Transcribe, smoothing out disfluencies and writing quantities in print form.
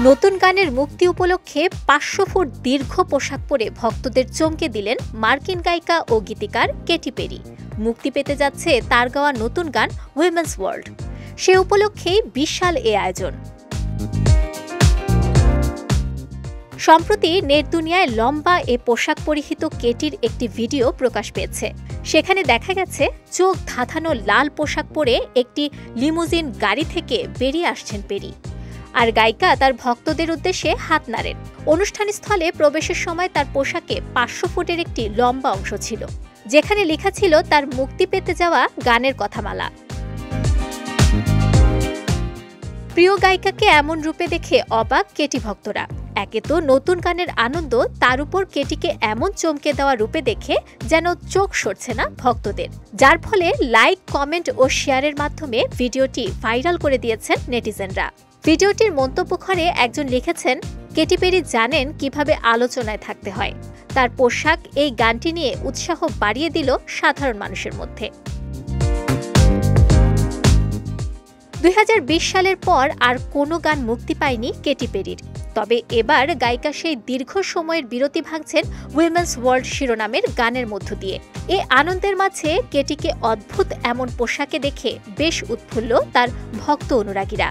নতুন গানের মুক্তি উপলক্ষে 500 ফুট দীর্ঘ পোশাক পরে ভক্তদের চমকে দিলেন মার্কিন গায়িকা ও গীতিকার কেটি পেরি। মুক্তি পেতে যাচ্ছে তার গাওয়া নতুন গান উইমেন্স ওয়ার্ল্ড। সে উপলক্ষে বিশাল এ আয়োজন। সম্প্রতি নেট দুনিয়ায় লম্বা এ পোশাক পরিহিত কেটির একটি ভিডিও প্রকাশ পেয়েছে। সেখানে দেখা গেছে চোখ ধাঁধানো লাল পোশাক পরে একটি লিমুজিন গাড়ি থেকে বেরিয়ে আসছেন পেরি, আর গায়িকা তার ভক্তদের উদ্দেশ্যে হাত নাড়েন। অনুষ্ঠানস্থলে প্রবেশের সময় তার পোশাকে 500 ফুটের একটি লম্বা অংশ ছিল, যেখানে লেখা ছিল তার মুক্তি পেতে যাওয়া গানের কথামালা। প্রিয় গায়িকাকে এমন রূপে দেখে অবাক কেটি ভক্তরা। একে তো নতুন গানের আনন্দ, তার উপর কেটিকে এমন চমকে দেওয়া রূপে দেখে যেন চোখ সরছে না ভক্তদের, যার ফলে লাইক, কমেন্ট ও শেয়ারের মাধ্যমে ভিডিওটি ভাইরাল করে দিয়েছেন নেটিজেনরা। ভিডিওটির মন্তব্য ঘরে একজন লিখেছেন, কেটি পেরি জানেন কিভাবে আলোচনায় থাকতে হয়। তার পোশাক এই গানটি নিয়ে উৎসাহ বাড়িয়ে দিল সাধারণ মানুষের মধ্যে। 2020 সালের পর আর কোনো গান মুক্তি পায়নি কেটি পেরির। তবে এবার গায়িকা সেই দীর্ঘ সময়ের বিরতি ভাঙছেন উইমেন্স ওয়ার্ল্ড শিরোনামের গানের মধ্য দিয়ে। এ আনন্দের মাঝে কেটিকে অদ্ভুত এমন পোশাকে দেখে বেশ উৎফুল্ল তার ভক্ত অনুরাগীরা।